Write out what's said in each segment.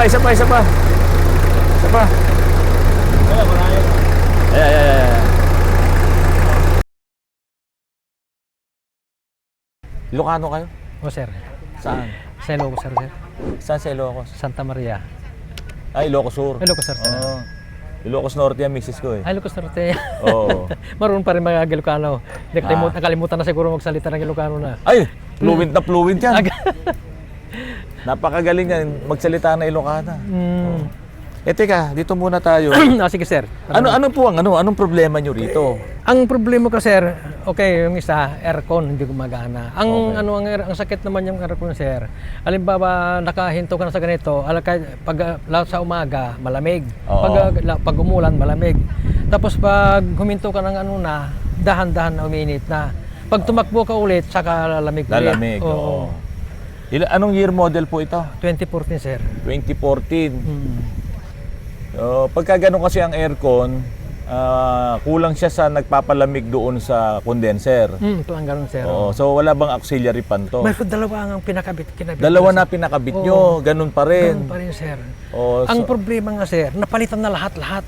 Isa pa. Isa pa. Wala, marami. Ayan. Ilocano kayo? O sir, Saan? sa Ilocos sir. Saan sa Ilocos? Santa Maria. Ay, Ilocos Sur. Ilocos sir. Oo. Ilocos Norte yan, misis ko eh. Ay, Ilocos Norte. Oo. Marunong pa rin mga Ilocano. Nakalimutan na siguro magsalita ng Ilocano na. Ay, fluent yan. Napakagaling yan, magsalita na Ilocana. Teka, dito muna tayo. Sige sir. Ano po anong problema nyo rito? Ang problema ko sir, okay, yung isa, aircon hindi gumagana. Ang Okay. ang sakit naman yung aircon sir. Halimbawa, nakahinto ka na sa ganito, pag sa umaga, malamig. Oo. Pag umulan, malamig. Tapos pag huminto ka ng dahan-dahan na uminit na. Pag tumakbo ka ulit, saka lalamig ulit. Lalamig, oo. Anong year model po ito? 2014 sir. 2014. Pagka ganun kasi ang aircon, kulang siya sa nagpapalamig doon sa condenser. Ito ang ganun sir. Oo, so wala bang auxiliary fan to? May dalawa ang kinabit. Dalawa na pinakabit nyo, ganun pa rin. Ganun pa rin sir. Oo, Ang problema nga sir, napalitan na lahat-lahat.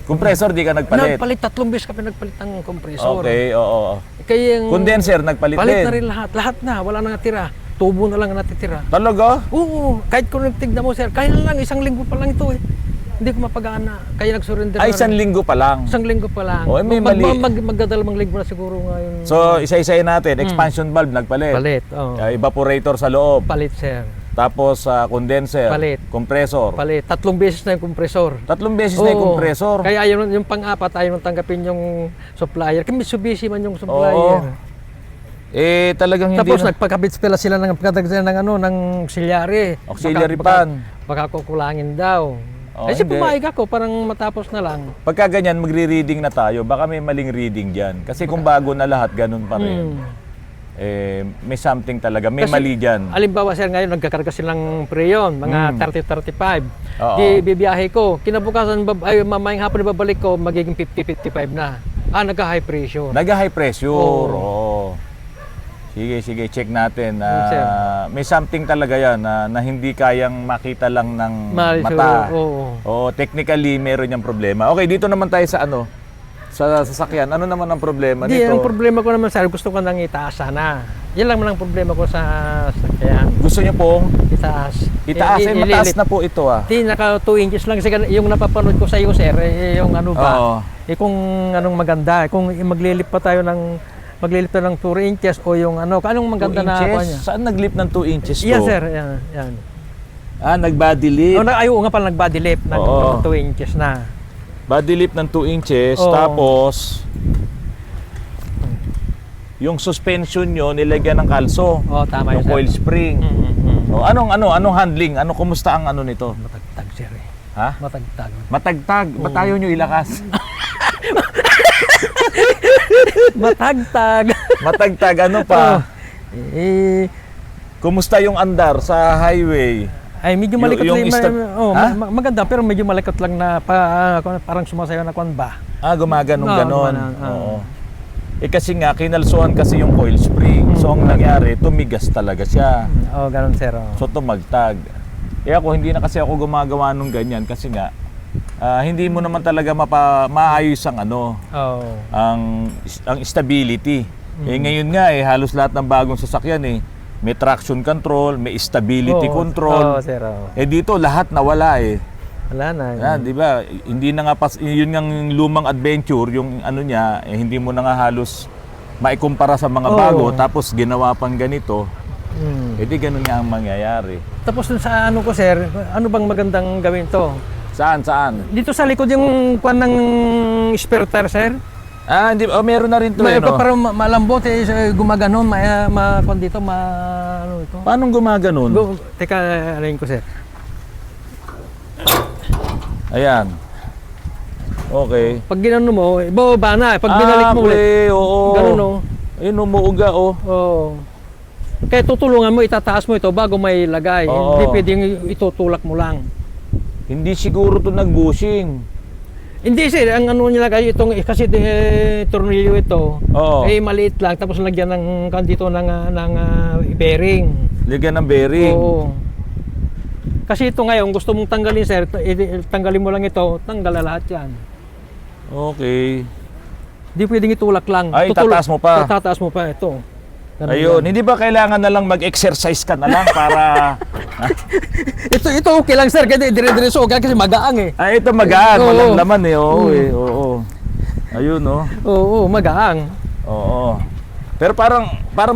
Compressor di ka nagpalit? Nagpalit, 3 beses ka pinagpalit ng compressor. Okay, oo. Kaya yung Condenser, nagpalit palit din? na rin lahat. Lahat na, wala nang natira. Tubo na lang ang natitira. Talaga? Oo, kahit kung nagtignan mo sir, kaya lang, 1 linggo pa lang ito eh. Hindi ko mapagana. Kaya nag-surrender Ay, na rin. 1 linggo pa lang. 1 linggo pa lang. Oh, may mali. Magdadalawang linggo na siguro ngayon. So, isa-isayin natin. Expansion valve, nagpalit. Palit, oo. Evaporator sa loob. Palit sir. Tapos, condenser. Palit. Compressor. Palit. 3 beses na yung compressor. 3 beses na yung Oo. compressor. Kaya ayaw, yung pang-apat, ayaw nang tanggapin yung supplier. Kaya Mitsubishi man yung supplier. Talagang hindi Tapos na. nagpakabit pala sila ng ng auxiliary. Auxiliary fan. Baka kukulangin daw. Hindi. Pumayag ako, parang matapos na lang. Pagka ganyan, magre-reading na tayo. Baka may maling reading dyan. Kasi kung bago na lahat, ganun pa rin. May something talaga. May Kasi, mali dyan. Alimbawa sir, ngayon nagkakarga silang preyon, mga 30-35. Oo. Di bibiyahe ko. Kinabukasan, mamayang hapon na babalik ko, magiging 50-55 na. Nagka-high pressure. Nag-high pressure. Oo. Oo. Sige, check natin. Sir. May something talaga yan na hindi kayang makita lang ng mata. Oo, technically, meron yung problema. Okay, dito naman tayo sa sasakyan. Ano naman ang problema Di, nito? ang problema ko naman sir, gusto ko nang itaas sana. Yan lang ang problema ko sa sasakyan. Gusto niyo pong Itaas. itaas? Mataas na po ito Di, naka 2 inches lang. Yung napapanood ko sa iyo sir, yung ano ba? Oo. Kung anong maganda. Kung maglilip pa tayo ng 2 inches o yung anong maganda 2 na inches? ako niya. Saan naglip ng 2 inches to? Yes sir, yan. Nag-body lip. Ayaw nga pala nag-body lip, Oo. 2 inches na. Body lip ng 2 inches, Oo. tapos yung suspension nyo nilagyan ng kalso. Tama yung yun, sir. coil spring. Anong handling? Kumusta ang nito? Matagtag sir eh. Ha? Matagtag. Matagtag. Ba't ayaw nyo ilakas? Matagtag. Matagtag, ano pa? Kumusta yung andar sa highway? Ay medyo malikot Yung lang. Maganda pero medyo malikot lang na parang sumasayaw na kwan ba. Gumaganon. Oo. Kasi nga, kinalsuhan kasi yung coil spring. So, ang nangyari, tumigas talaga siya. Ganun sir. So, tumagtag. Ako, hindi na kasi ako gumagawa nung ganyan kasi nga, hindi mo naman talaga maayos ang ang stability. Ngayon nga ngalos lahat ng bagong sasakyan may traction control, may stability control. Sir. Dito lahat nawala Wala na. Yan, di ba? Hindi na nga yun ng lumang adventure, yung niya, hindi mo na nga halos maikumpara sa mga bago tapos ginawa pang ganito. Di ganun nga ang mangyayari. Tapos dun sa ko sir, ano bang magandang gawin to? Saan? Dito sa likod yung kwan ng spare tire sir. Hindi, meron na rin to Parang malambot gumaganon, kwan dito, ano ito. Paano gumaganon? Teka, alayin ko sir. Ayan. Okay. Pag ginano mo, ibababa na. Pag binalik mo ulit, oo. ganun o. Ayun, umuuga Oo. Kaya tutulungan mo, itataas mo ito bago may lagay. Oo. Hindi pwedeng itutulak mo lang. Hindi siguro to nag-bushing. Hindi sir, ang nilagay itong, kasi tornilyo ito, Oo. maliit lang, tapos lagyan ng dito ng bearing. Lagyan ng bearing. Oo. Kasi ito ngayon, gusto mong tanggalin sir, tanggalin mo lang ito, tanggal na lahat yan. Okay. Hindi pwedeng itulak lang. Ay, tataas mo pa. Tataas mo pa ito. Ganun Ayun, lang. hindi ba kailangan na lang mag-exercise ka na lang para... Ito okay lang sir, kasi dire-diretso okay kasi magaang eh. Ay, ito magaan, Oo. walang laman eh. Oo, oo. Ayun, oh. Oo, magaang. Oo. Pero parang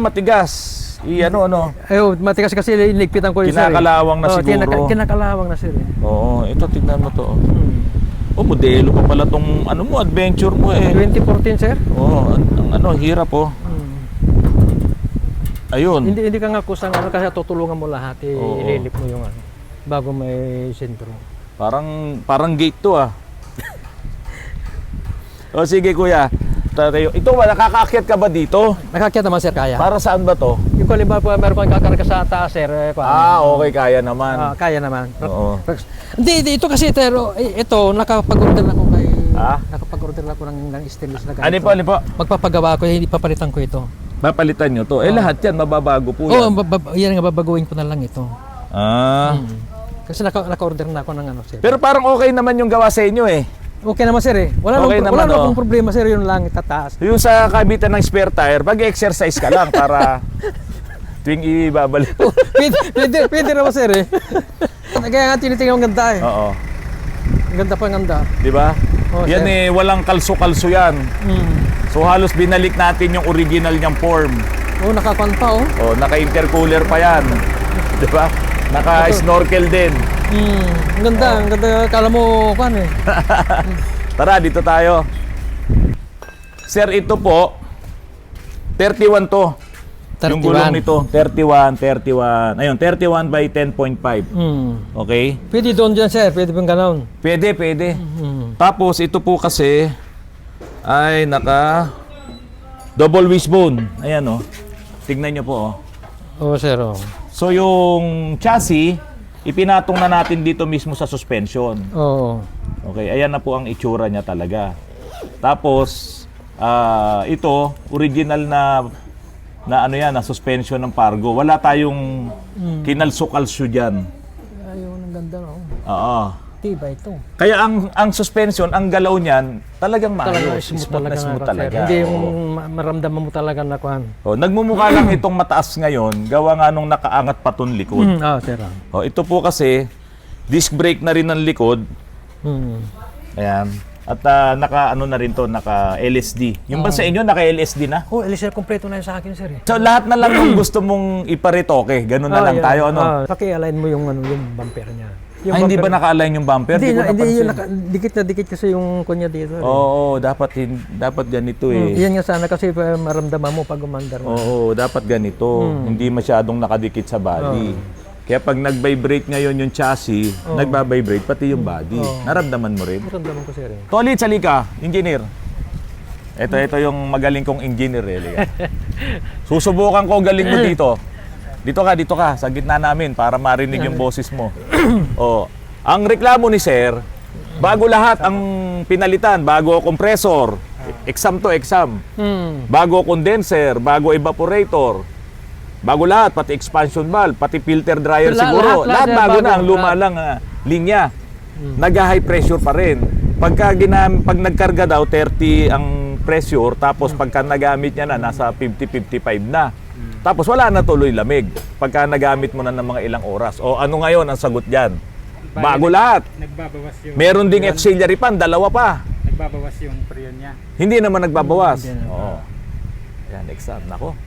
matigas. Ano. Ayun, matigas kasi iligpitan ko yun sir. Kinakalawang na siguro. Kinakalawang na sir eh. Oo, ito tignan mo to. Oh, modelo pa pala tong mo, adventure mo eh. 2014 sir? Oo, hirap oh. Ayun. Hindi ka nga kusang kasi tutulungan mo lahat Oo. ililip mo yung bago may sentro. Parang gate to ah. O sige kuya. Tatayo. Ito ba, nakakaakyat ka ba dito? Nakakyat naman sir, kaya. Para saan ba to? Yung halimbawa meron kang kakarga sa taas sir. Okay, kaya naman. Kaya naman. Oo. Hindi, ito kasi pero ito nakapag-order na ako kay nakapag-order na ako ng stainless na ganito. Ano po? Magpapagawa ko, hindi papalitan ko ito. Papalitan nyo to. Lahat yan, mababago po Oo, yan. yan nga babaguhin ko na lang ito. Kasi naka-order na ako ng sir. Pero parang okay naman yung gawa sa inyo eh. Okay naman sir eh. Wala Okay wala naman, akong problema sir, yun lang itataas. Yung sa kabitan ng spare tire, mag-exercise ka lang para tuwing ibabalik. Pwede naman sir eh. Kaya nga tinitingnan ang ganda eh. Oo. Ang ganda pa ang ganda. Di ba? Oo, Yan sir. walang kalso-kalso yan. So halos binalik natin yung original niyang form. Nakakuan pa oh. Naka-intercooler pa yan. Di ba? Naka-snorkel din. Ang ganda. Kala mo kuan eh. Tara, dito tayo. Sir, ito po 31 to. 31. Yung gulong nito, 31. Ayun, 31 by 10.5. Okay? Pwede doon dyan sir, pwede pong gano'n. Pwede. Tapos ito po kasi ay naka double wishbone. Ayan oh. Tignan nyo po oh. Oo sir oh. So yung chassis, ipinatong na natin dito mismo sa suspension. Oo. Okay, ayan na po ang itsura niya talaga. Tapos ito, original na na suspension ng Pargo. Wala tayong kinalso-kalso diyan. Ayun, ang ganda no. Oo. Tiba ito. Kaya ang suspension, ang galaw niyan, talagang maayos. Smooth Smooth talaga. Hindi yung Oo. maramdaman mo talaga na kuan. Nagmumukha lang itong mataas ngayon, gawa nga nung nakaangat pa tong likod. Sir. Ito po kasi, disc brake na rin ng likod. Ayan. At naka na rin to, naka LSD. Yung ba sa inyo, naka LSD na? Elisir, kompleto na yun sa akin sir eh. So lahat na lang yung gusto mong iparetoke, ganun na lang yan. tayo, ano? Paki-align mo yung yung bumper niya. Yung Hindi ba bumper- naka-align yung bumper? Hindi, Di ko hindi napansin. dikit na dikit kasi yung kunya dito. Oo, dapat ganito eh. Yan nga sana kasi maramdaman mo pag umandar mo. Oo, dapat ganito. Hindi masyadong nakadikit sa body. Kaya pag nag-vibrate ngayon yung chassis, nagba-vibrate pati yung body. Naramdaman mo rin. Maramdaman ko sir eh. Tolit, salika, engineer. Ito yung magaling kong engineer eh. Susubukan ko galing mo dito. Dito ka, sa gitna namin para marinig yung boses mo. Ang reklamo ni sir, bago lahat ang pinalitan, bago compressor, exam to exam. Bago condenser, bago evaporator, bago lahat, pati expansion valve, pati filter dryer siguro. Lahat bago na, ang luma lang linya. Nag-high pressure pa rin. Pag nagkarga daw, 30 ang pressure, tapos pagka nagamit niya na, nasa 50-55 na. Tapos wala na tuloy lamig. Pagka nagamit mo na ng mga ilang oras. Ano ngayon ang sagot dyan? Bago lahat. Nagbabawas yung... Meron ding auxiliary fan, dalawa pa. Nagbabawas yung freon niya. Hindi naman nagbabawas. Oo. Yan, exam. Nako.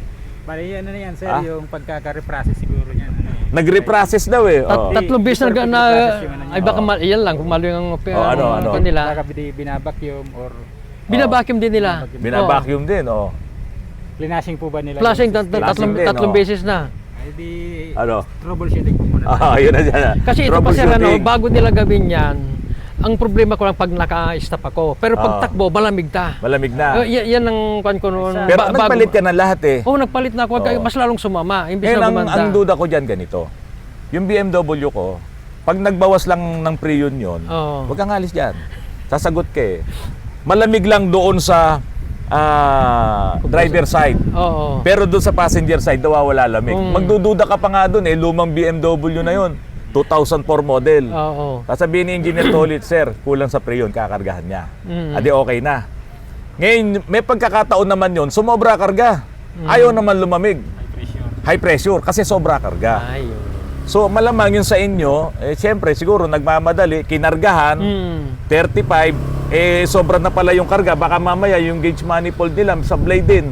Bali, ano na yan, sir, yung pagkaka-reprocess siguro niyan. Nagre-process daw eh. Tatlong beses na ay baka yan lang kung malo yung ano? kanila. Baka binabacuum or Binabacuum din nila. Binabacuum din, cleanashing po ba nila? Flashing Flashing din, tatlong beses na. Ay di Ano? troubleshooting po muna. Yun na dyan. Kasi ito pa sir, Troubleshooting. bago nila gawin yan, ang problema ko lang pag naka-stop ako. Pero pag takbo, malamig ta. Malamig na. Yan ang kwan ko noon. Pero nagpalit ka na lahat eh. Nagpalit na ako. Mas lalong sumama. Imbis Ngayon, na gumanda. ang duda ko dyan ganito. Yung BMW ko, pag nagbawas lang ng preyon yun, huwag kang alis dyan. Sasagot ka eh. Malamig lang doon sa driver side. Oo. Pero doon sa passenger side, nawawala lamig. Magdududa ka pa nga doon eh, lumang BMW na yun. 2004 model. Oo. Sasabihin ni Engineer Tolit, sir, kulang sa preyon, kakargahan niya. Mm. Adi okay na. Ngayon, may pagkakataon naman yon, sumobra karga. Ayaw naman lumamig. High pressure kasi sobra karga. Ayun. So malamang yun sa inyo, siyempre siguro nagmamadali, kinargahan, 35, sobra na pala yung karga. Baka mamaya yung gauge manifold nila sa blade din.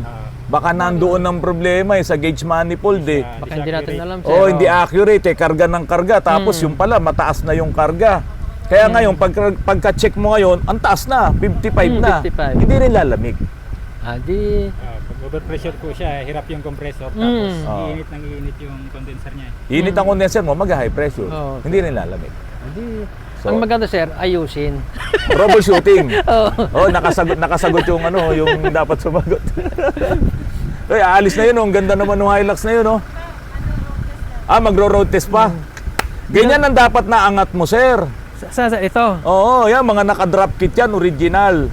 Baka nandoon ang problema sa gauge manifold eh. Baka hindi natin alam, sir. Oh, hindi accurate karga ng karga. Tapos yung pala, mataas na yung karga. Kaya ngayon, pagka-check mo ngayon, ang taas na, 55 na. 55. Hindi rin lalamig. Adi. Pag overpressure po siya, hirap yung compressor. Tapos iinit ng iinit yung condenser niya. Init ang condenser mo, mag-high pressure. Oo. Hindi rin lalamig. Adi. So- Ang maganda, sir, ayusin. Troubleshooting. Oh, nakasagot yung ano, yung dapat sumagot. Ay, aalis na yun, oh. Ang ganda naman ng Hilux na yun, oh. Magro-road test pa. Ganyan ang dapat na angat mo, sir. Sa ito. Oo, yan, mga naka-drop kit yan, original.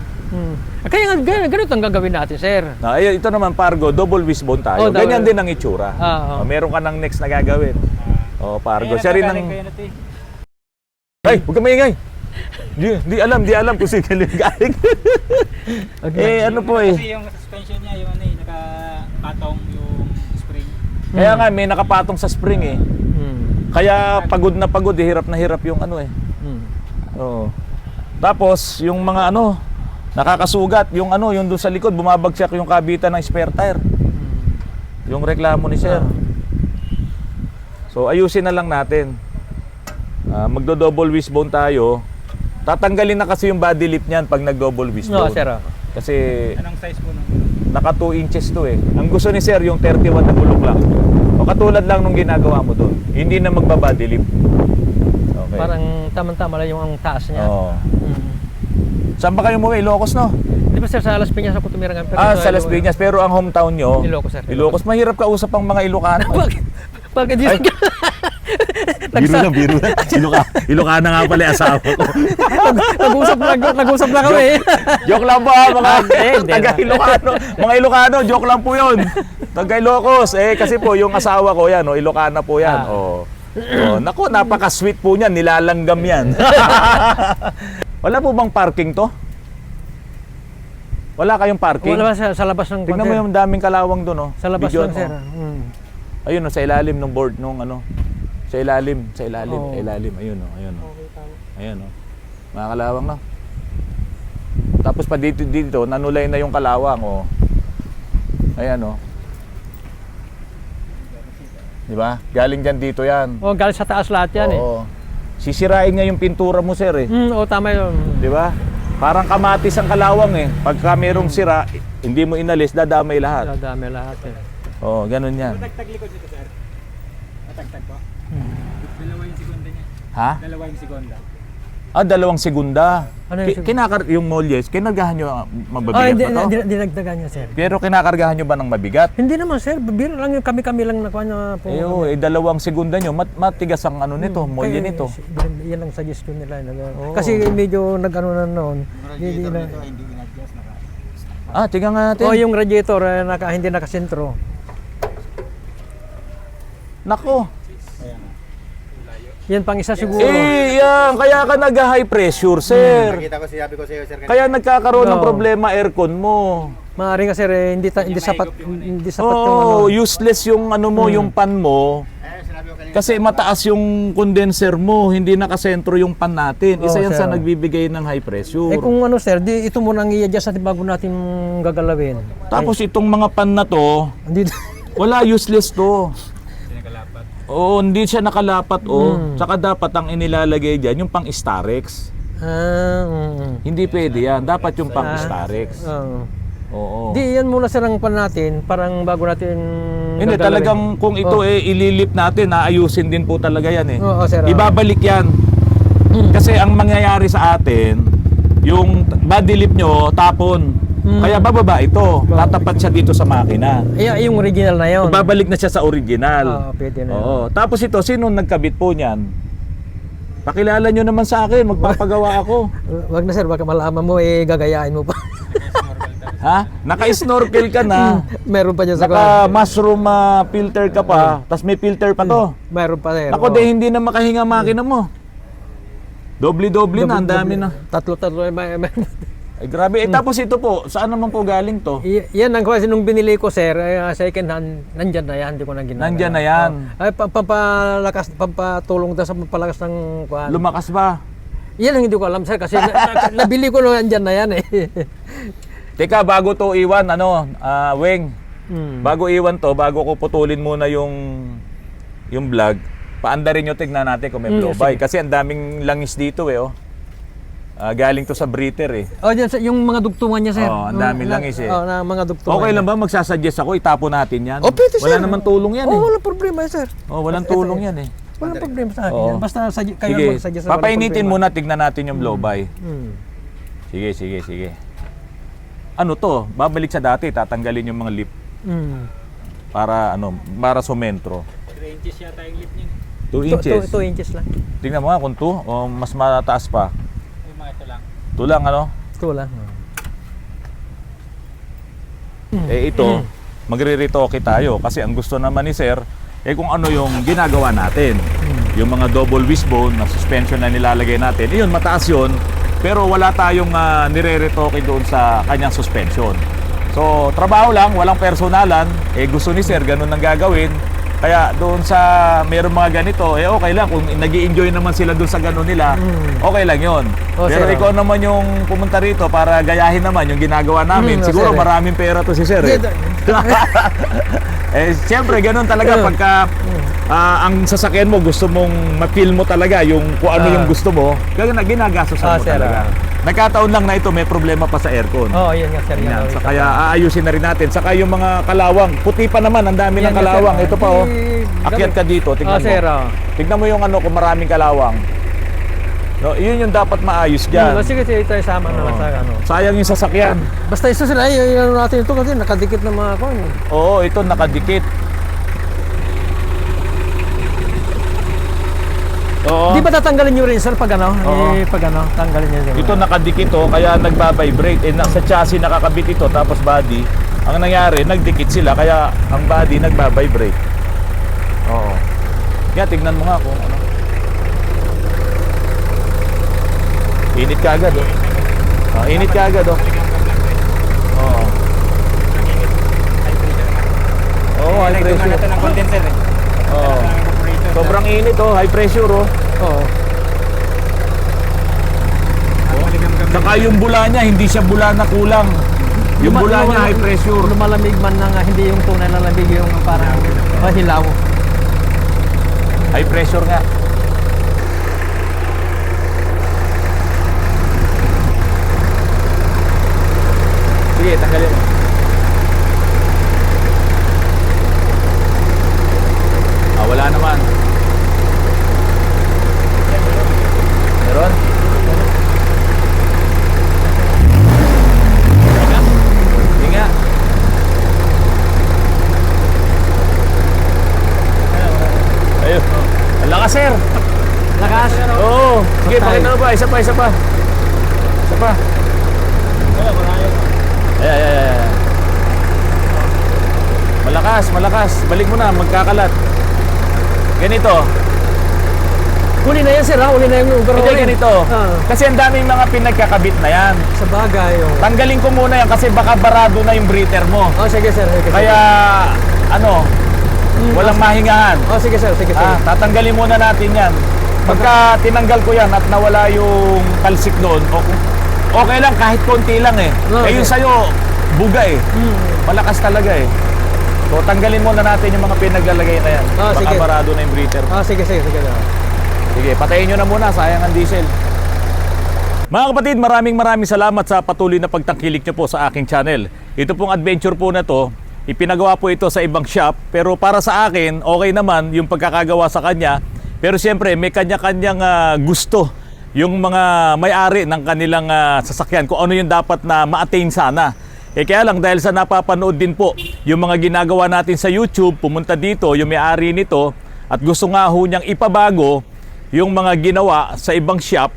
Kaya nga, ganito ang gagawin natin, sir. Ito naman, Pargo, double wishbone tayo. Oh, double. Ganyan din ang itsura. Oo. Meron ka ng next na gagawin. Oh, Pargo. Siya rin ang... Kayo na, te. Ay, huwag ka maingay. Di alam kung sino galing. Ano po eh. Kasi yung suspension niya, yung ano eh, nakapatong yung spring. Kaya nga, may nakapatong sa spring eh. Kaya pagod na hirap yung ano eh. Oo. Tapos, yung mga ano, nakakasugat, yung ano, yung doon sa likod, bumabagsak yung kabitan ng spare tire. Yung reklamo ni sir. So, ayusin na lang natin. Magdo-double wishbone tayo. Tatanggalin na kasi yung body lip niyan pag nag-double wishbone. No, sir. Kasi Anong size po nung? naka 2 inches to eh. Ang gusto ni sir yung 31 na bulok lang. O katulad lang nung ginagawa mo doon. Hindi na magba-body lip. Okay. Parang tamang-tama lang yung ang taas niya. Oo. Saan ba kayo umuwi? Ilocos, no? Di ba, sir, sa Las Piñas ako tumira ng Sa Las Piñas. Pero ang hometown nyo? Ilocos, sir. Ilocos. Mahirap kausap ang mga Ilocano. Pag di Ay. Biro lang. Ilocana nga pala yung asawa ko. nag-usap na kami. Joke lang po mga Hindi, taga-Ilocano. Mga Ilocano, joke lang po yun. Taga-Ilocos. Kasi po, yung asawa ko yan, Ilocana po yan. Naku, napaka-sweet po niyan. Nilalanggam yan. Wala po bang parking to? Wala kayong parking? Wala ba sa labas ng Tingnan mo yung daming kalawang doon, oh. Sa labas Video, lang, sir. Ayun, oh, sa ilalim ng board nung ano. Sa ilalim. Oo. Ayun, oh. Ayun, oh. Mga kalawang na. Tapos pa dito, nanulay na yung kalawang, oh. Ayan, oh. Di ba? Galing dyan dito yan. Galing sa taas lahat yan Oo. Sisirain niya yung pintura mo, sir, eh. Tama yun. Di ba? Parang kamatis ang kalawang, eh. Pagka merong sira, hindi mo inalis, dadamay lahat. Dami lahat eh. Oo, ganun yan. Matagtag likod dito, sir. Matagtag po. Dalawa yung segunda niya. Ha? Dalawa yung segunda. 2 segunda. Ano yung Yung molyes, kinargahan nyo mabibigat hindi, ba to? dinagdagan niya, sir. Pero kinakargahan nyo ba ng mabigat? Hindi naman, sir. Biro lang yung kami lang nakuha niya po. 2 segunda nyo, matigas ang ano nito, molye nito. Yan lang suggestion nila. Kasi medyo nag-ano na noon. Hindi na. Hindi in-adjust na. Tingnan nga natin. Yung radiator hindi nakasentro. Nako. Yan pang isa siguro. Yan. Kaya ka nag-high pressure, sir. Nakita ko, sabi ko sa iyo, sir. Kaya nagkakaroon ng problema aircon mo. Maaring nga, sir, hindi sapat yung ano. Useless yung ano mo, yung pan mo. Kasi mataas yung condenser mo, hindi nakasentro yung pan natin. Isa yan sir. sa nagbibigay ng high pressure. Kung ano, sir, ito muna ang i-adjust natin bago natin gagalawin. Tapos itong mga pan na to, Hindi. wala, useless to. Oo, hindi siya nakalapat, Saka dapat ang inilalagay dyan, yung pang Starex. Hindi pwede yan. Dapat yung pang Starex. Oo. Di yan muna, sir, ang pan natin, parang bago natin Hindi, gagalawin. talagang kung ito ililip natin, ayusin din po talaga yan eh. Oo, sir. Ibabalik yan. Kasi ang mangyayari sa atin, yung body lip nyo, tapon. Kaya bababa ito. Tatapat siya dito sa makina. Yung original na yun. Babalik na siya sa original. Pwede na yun. Oo. Tapos ito, sino nagkabit po niyan? Pakilala nyo naman sa akin, magpapagawa ako. Wag na, sir, baka malaman mo, gagayain mo pa. Ha? Naka-snorkel ka na. Meron pa dyan sa Naka-mushroom filter ka pa. Tapos may filter pa to. Meron pa sir. Ako, hindi na makahinga makina mo. Doble-doble na, ang dami na. Tatlo. Ay, grabe. Tapos ito po, saan naman po galing to? Yan ang kasi nung binili ko sir, second hand, nandyan na yan, hindi ko na ginagawa. Nandyan na yan. Ay, pampatulong daw sa pampalakas ng kuhan. Lumakas ba? Yan ang hindi ko alam sir, kasi nabili ko na nandyan na yan eh. Teka, bago to iwan, Weng, bago iwan to, bago ko putulin muna yung vlog, paandarin nyo, tignan natin kung may blow-by. Kasi ang daming langis dito eh, oh. Galing to sa breeder eh. Oh, dyan, yung mga dugtungan niya sir. Oh, ang daming langis eh. Oh, na mga dugtungan. Okay lang ba magsasuggest ako, itapo natin yan? Oh, pwede, Wala sir. naman tulong yan eh. Oh, walang problema sir. Oh, walang tulong yan eh. Walang problema sa akin Oo. yan. Basta kayo Sige, mag-suggest. papainitin muna, tignan natin yung blow-by. Hmm. Sige. Ano to? Babalik sa dati, tatanggalin yung mga lip Hmm. para sumentro. 3 inches yata yung lip niya. 2 inches. 2 inches lang. Tingnan mo nga kung 2 o mas mataas pa. Yung mga ito lang. 2 lang ano? 2 lang. Eh ito, magre-retoke tayo kasi ang gusto naman ni Sir kung ano yung ginagawa natin. Yung mga double wishbone na suspension na nilalagay natin, yun mataas yun, pero wala tayong nire-retoke doon sa kanyang suspension. So, trabaho lang, walang personalan, gusto ni Sir ganun ang gagawin. Kaya doon sa mayroong mga ganito, okay lang kung nag-i-enjoy naman sila doon sa ganun nila, okay lang yun. Oh, Pero sir, ikaw naman yung pumunta rito para gayahin naman yung ginagawa namin. Siguro sir, maraming pera to si Sir eh. Siyempre ganun talaga pagka ang sasakyan mo gusto mong ma-feel mo talaga yung kung ano yung gusto mo, ginagastosan mo sir, talaga. Nagkataon lang na ito may problema pa sa aircon. Oh, yan nga sir. Yan. Kaya aayusin na rin natin. Saka yung mga kalawang, puti pa naman, ang dami ng kalawang. Ito pa oh. Akyat ka dito, tignan mo. Sir. Tignan mo yung kung maraming kalawang. No, yun yung dapat maayos diyan. Sige, tayo sama na lang sa ano. Sayang yung sasakyan. Basta isa sila, ano natin ito kasi nakadikit na mga kon. Oo, ito nakadikit. Oo. Di ba tatanggalin nyo rin sir pag ano? Oo. Tanggalin nyo rin. Ito nakadikit to, kaya nagba-vibrate. Sa chassis nakakabit ito, tapos body. Ang nangyari, nagdikit sila, kaya ang body nagba-vibrate. Oo. Kaya tignan mo nga kung ano. Init ka agad oh. Init ka agad oh. Oo. Oo, high Nagtuman pressure. natin ng condenser eh. Oo. Sobrang init oh, high pressure oh. Oo. Saka yung bula niya, hindi siya bula na kulang. Yung bula niya high pressure. Lumalamig man na nga, hindi yung tunay na lamig, yung parang hilaw. High pressure nga. Sige, tanggalin mo. Wala naman. Meron? Hindi nga. Ayun. Ang lakas, sir. Lakas. Oo. Sige, pakita mo pa. Isa pa. Isa pa. Ay. Malakas. Balik mo na, magkakalat. Ganito. Huli na yan sir ha? Huli na yung overhauling. Hindi ganito. Kasi ang daming mga pinagkakabit na yan. Sa bagay. Oh. Tanggalin ko muna yan kasi baka barado na yung breather mo. Oh, sige sir. Kaya, walang mahingahan. Oh, sige sir. Tatanggalin muna natin yan. Pagka tinanggal ko yan at nawala yung talsik doon, okay lang kahit konti lang eh. Yung sa'yo, buga eh. Malakas talaga eh. So, tanggalin muna natin yung mga pinaglalagay na yan. Baka sige. barado na yung breather. Sige. Sige, patayin nyo na muna. Sayang ang diesel. Mga kapatid, maraming salamat sa patuloy na pagtangkilik nyo po sa aking channel. Ito pong adventure po na to, ipinagawa po ito sa ibang shop. Pero para sa akin, okay naman yung pagkakagawa sa kanya. Pero siyempre, may kanya-kanyang gusto yung mga may-ari ng kanilang sasakyan. Kung ano yung dapat na ma-attain sana. Kaya lang dahil sa napapanood din po yung mga ginagawa natin sa YouTube, pumunta dito yung may-ari nito at gusto nga ho niyang ipabago yung mga ginawa sa ibang shop.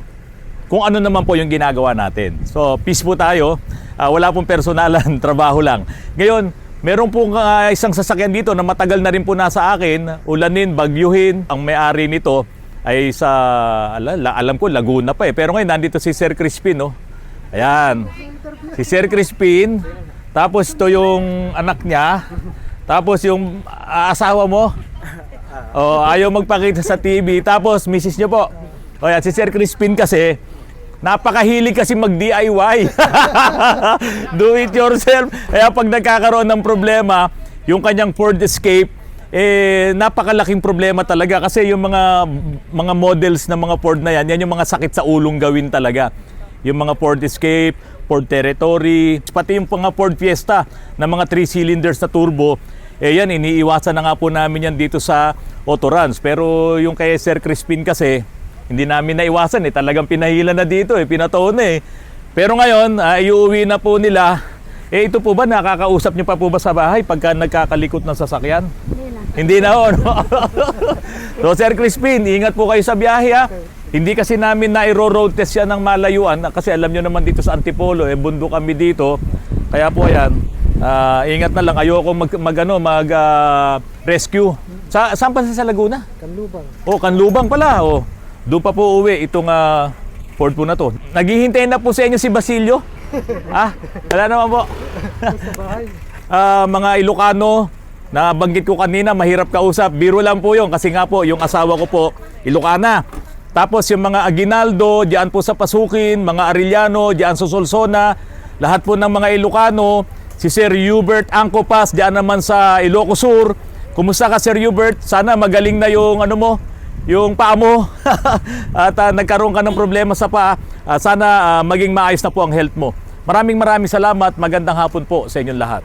kung ano naman po yung ginagawa natin. So, peace po tayo. Wala pong personalan, trabaho lang. Ngayon, meron pong isang sasakyan dito na matagal na rin po nasa akin, ulanin, bagyuhin. Ang may-ari nito ay sa, alam ko, Laguna pa eh. Pero ngayon, nandito si Sir Crispin, no? Ayan. Si Sir Crispin. Tapos ito yung anak niya. Tapos yung asawa mo. Ayaw magpakita sa TV. Tapos, misis niyo po. O yan, si Sir Crispin kasi, napakahilig kasi mag-DIY. Do it yourself. Kaya pag nagkakaroon ng problema, yung kanyang Ford Escape, napakalaking problema talaga kasi yung mga models ng mga Ford na yan yung mga sakit sa ulong gawin talaga. Yung mga Ford Escape, Ford Territory, pati yung mga Ford Fiesta na mga 3 cylinders na turbo, yan, iniiwasan na nga po namin yan dito sa Autoruns. Pero yung kay Sir Crispin kasi, hindi namin naiwasan eh. Talagang pinahila na dito eh. Pinataon na eh. Pero ngayon, iuwi na po nila. Ito po ba, nakakausap niyo pa po ba sa bahay pagka nagkakalikot ng sasakyan? Hindi na. Hindi na. So Sir Crispin, ingat po kayo sa biyahe ha. Hindi kasi namin na-road test yan ng malayuan. Kasi alam niyo naman dito sa Antipolo, bundok kami dito. Kaya po ayan, ingat na lang. Ayoko mag-rescue. Saan pa sa Laguna? Kanlubang. Kanlubang pala. Doon pa po uwi itong Ford po na to. Naghihintay na po sa inyo si Basilio. Wala naman po. Mga Ilocano, na banggit ko kanina, mahirap kausap. Biro lang po yun kasi nga po, yung asawa ko po, Ilocana. Tapos yung mga Aguinaldo, diyan po sa Pasukin, mga Arellano, diyan sa Solsona, lahat po ng mga Ilocano, si Sir Hubert Angcopas, diyan naman sa Ilocos Sur. Kumusta ka Sir Hubert? Sana magaling na yung yung paa mo at nagkaroon ka ng problema sa paa, sana maging maayos na po ang health mo. Maraming salamat. Magandang hapon po sa inyong lahat.